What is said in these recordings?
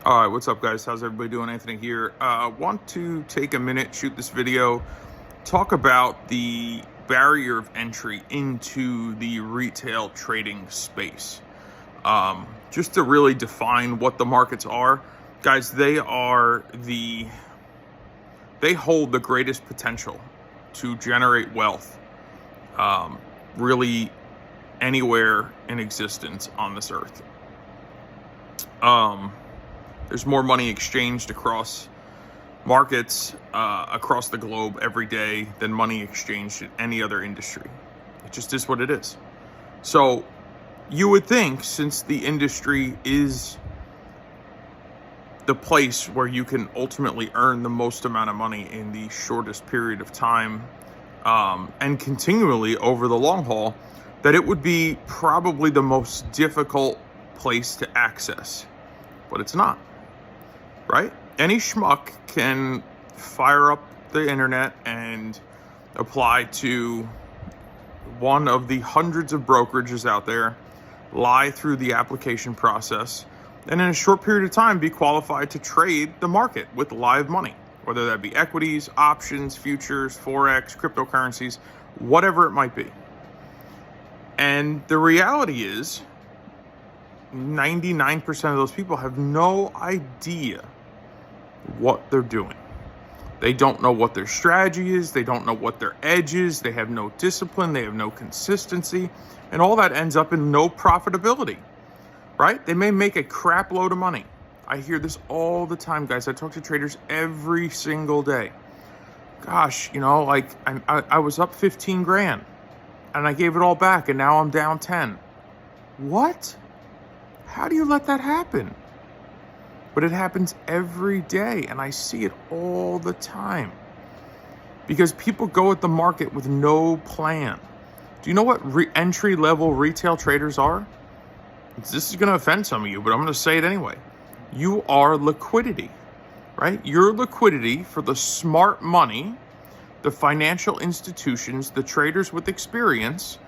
All right, what's up, guys? How's everybody doing? Anthony here. Want to take a minute, shoot this video, talk about the barrier of entry into the retail trading space. Just to really define what the markets are, guys. They hold the greatest potential to generate wealth, really anywhere in existence on this earth. There's more money exchanged across markets, across the globe every day than money exchanged in any other industry. It just is what it is. So you would think, since the industry is the place where you can ultimately earn the most amount of money in the shortest period of time, and continually over the long haul, that it would be probably the most difficult place to access. But it's not. Right? Any schmuck can fire up the internet and apply to one of the hundreds of brokerages out there, lie through the application process, and in a short period of time be qualified to trade the market with live money, whether that be equities, options, futures, forex, cryptocurrencies, whatever it might be. And the reality is 99% of those people have no idea what they're doing. They don't know what their strategy is. They don't know what their edge is. They have no discipline. They have no consistency. And all that ends up in no profitability, right? They may make a crap load of money. I hear this all the time, guys. I talk to traders every single day. Gosh, like I was up 15 grand and I gave it all back and now I'm down 10. What? How do you let that happen? But it happens every day, and I see it all the time. Because people go at the market with no plan. Do you know what entry-level retail traders are? This is going to offend some of you, but I'm going to say it anyway. You are liquidity, right? You're liquidity for the smart money, the financial institutions, the traders with experience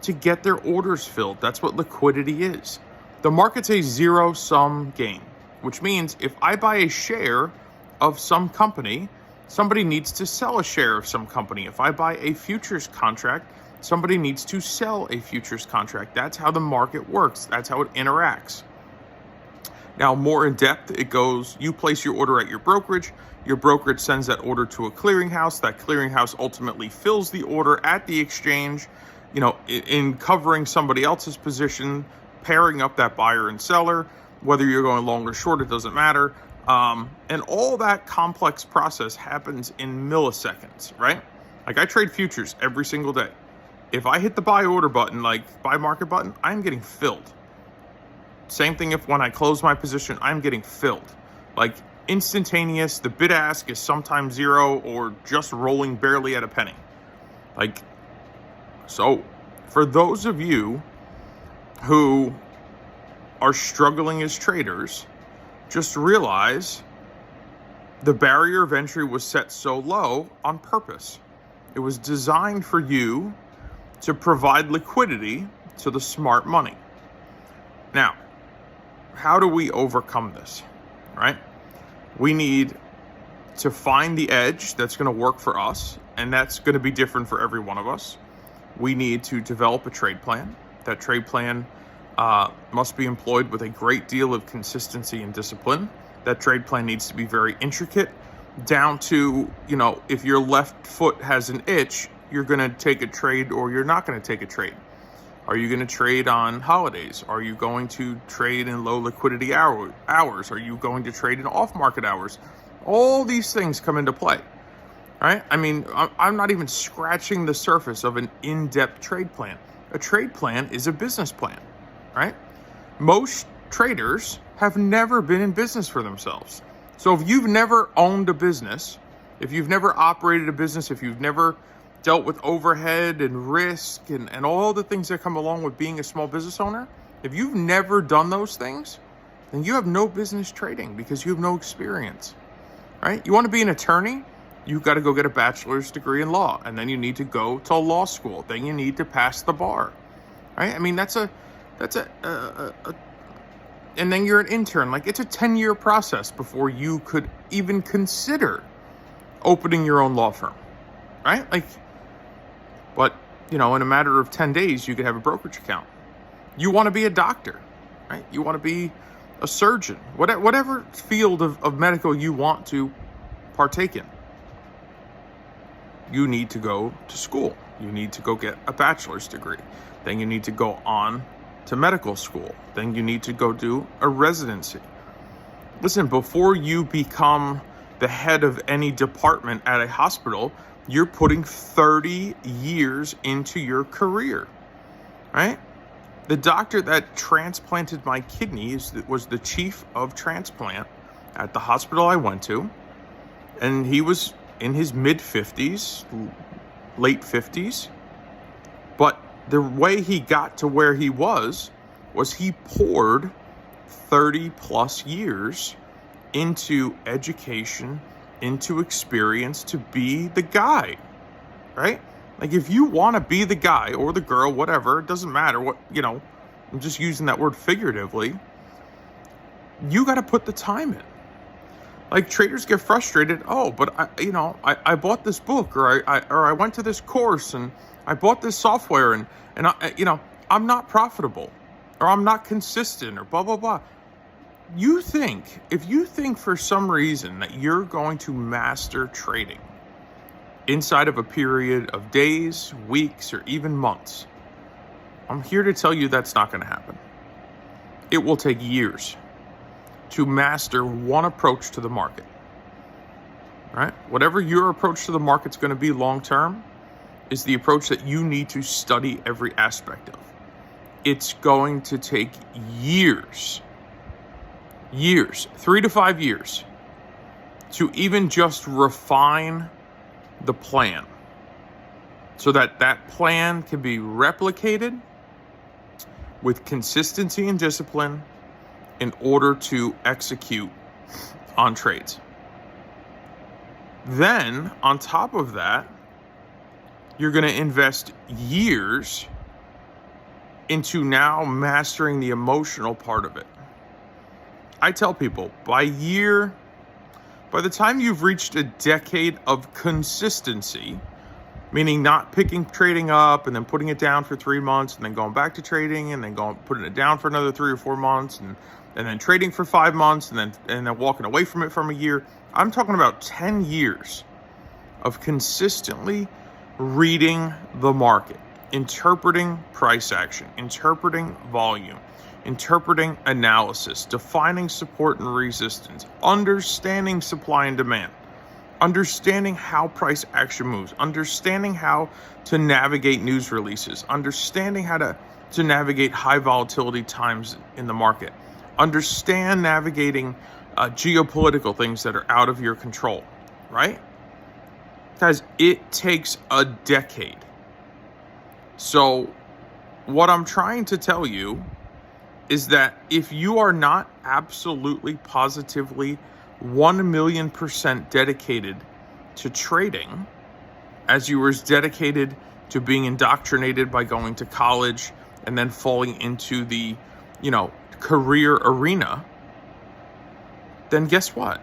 to get their orders filled. That's what liquidity is. The market's a zero-sum game, which means if I buy a share of some company, somebody needs to sell a share of some company. If I buy a futures contract, somebody needs to sell a futures contract. That's how the market works. That's how it interacts. Now, more in depth, it goes, you place your order at your brokerage sends that order to a clearinghouse. That clearinghouse ultimately fills the order at the exchange, in covering somebody else's position, pairing up that buyer and seller. Whether you're going long or short, it doesn't matter. And all that complex process happens in milliseconds, right? Like, I trade futures every single day. If I hit the buy order button, like buy market button, I'm getting filled. Same thing when I close my position, I'm getting filled. Like, instantaneous. The bid ask is sometimes zero or just rolling barely at a penny. Like, so for those of you who are struggling as traders, just realize the barrier of entry was set so low on purpose. It was designed for you to provide liquidity to the smart money. Now, how do we overcome this, right? We need to find the edge that's going to work for us, and that's going to be different for every one of us. We need to develop a trade plan. That trade plan must be employed with a great deal of consistency and discipline. That trade plan needs to be very intricate, down to, if your left foot has an itch, you're going to take a trade or you're not going to take a trade. Are you going to trade on holidays? Are you going to trade in low liquidity hours? Are you going to trade in off-market hours? All these things come into play, right? I mean, I'm not even scratching the surface of an in-depth trade plan. A trade plan is a business plan, right? Most traders have never been in business for themselves. So if you've never owned a business, if you've never operated a business, if you've never dealt with overhead and risk and all the things that come along with being a small business owner, if you've never done those things, then you have no business trading because you have no experience, right? You want to be an attorney? You've got to go get a bachelor's degree in law, and then you need to go to law school. Then you need to pass the bar, right? I mean, that's a and then you're an intern. Like, it's a 10-year process before you could even consider opening your own law firm, right? Like, but, in a matter of 10 days, you could have a brokerage account. You want to be a doctor, right? You want to be a surgeon, whatever field of medical you want to partake in. You need to go to school. You need to go get a bachelor's degree. Then you need to go on to medical school. Then you need to go do a residency. Listen, before you become the head of any department at a hospital, you're putting 30 years into your career, right? The doctor that transplanted my kidney was the chief of transplant at the hospital I went to. And he was in his mid-50s, late 50s. But the way he got to where he was he poured 30 plus years into education, into experience to be the guy, right? Like, if you want to be the guy or the girl, whatever, it doesn't matter what, I'm just using that word figuratively. You got to put the time in. Like, traders get frustrated. Oh, but I bought this book, or I went to this course, and I bought this software, and I'm not profitable, or I'm not consistent, or blah blah blah. If you think for some reason that you're going to master trading inside of a period of days, weeks, or even months, I'm here to tell you that's not going to happen. It will take years to master one approach to the market, right? Whatever your approach to the market's going to be long-term is the approach that you need to study every aspect of. It's going to take years, 3 to 5 years, to even just refine the plan so that plan can be replicated with consistency and discipline in order to execute on trades. Then, on top of that, you're going to invest years into now mastering the emotional part of it. I tell people, by the time you've reached a decade of consistency, meaning not trading up and then putting it down for 3 months and then going back to trading and then putting it down for another 3 or 4 months and then trading for 5 months and then walking away from it from a year. I'm talking about 10 years of consistently reading the market, interpreting price action, interpreting volume, interpreting analysis, defining support and resistance, understanding supply and demand, understanding how price action moves, understanding how to navigate news releases, understanding how to navigate high volatility times in the market, understand navigating geopolitical things that are out of your control, right? Guys, it takes a decade. So what I'm trying to tell you is that if you are not absolutely positively 1,000,000% dedicated to trading, as you were as dedicated to being indoctrinated by going to college and then falling into the, career arena, then guess what?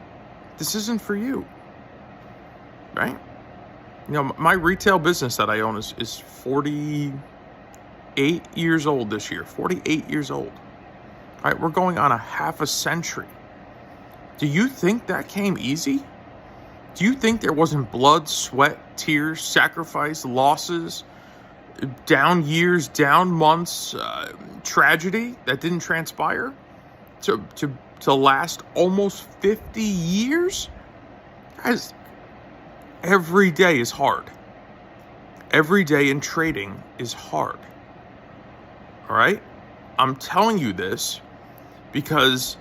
This isn't for you, right? My retail business that I own is 48 years old this year, 48 years old. All right, we're going on a half a century. Do you think that came easy? Do you think there wasn't blood, sweat, tears, sacrifice, losses, down years, down months, tragedy that didn't transpire to last almost 50 years? Guys, every day is hard. Every day in trading is hard. All right? I'm telling you this because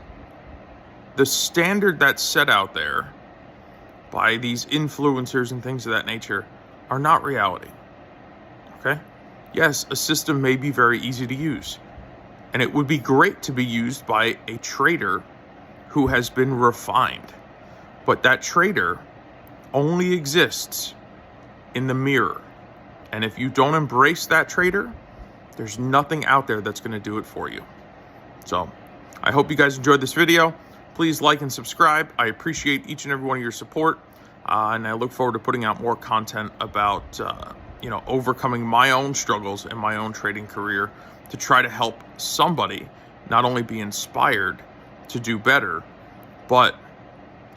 the standard that's set out there by these influencers and things of that nature are not reality. Okay? Yes, a system may be very easy to use, and it would be great to be used by a trader who has been refined. But that trader only exists in the mirror. And if you don't embrace that trader, there's nothing out there that's going to do it for you. So I hope you guys enjoyed this video. Please like and subscribe. I appreciate each and every one of your support. And I look forward to putting out more content about, overcoming my own struggles in my own trading career to try to help somebody not only be inspired to do better, but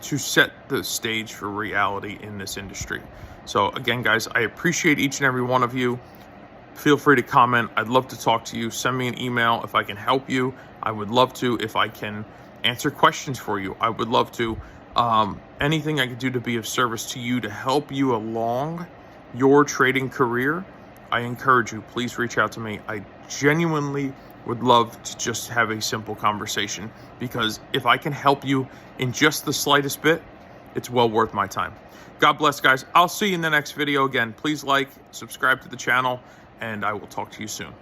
to set the stage for reality in this industry. So again, guys, I appreciate each and every one of you. Feel free to comment. I'd love to talk to you. Send me an email if I can help you. I would love to. If I can answer questions for you, I would love to. Anything I could do to be of service to you, to help you along your trading career, I encourage you, please reach out to me. I genuinely would love to just have a simple conversation, because if I can help you in just the slightest bit, it's well worth my time. God bless, guys. I'll see you in the next video. Again, please like, subscribe to the channel, and I will talk to you soon.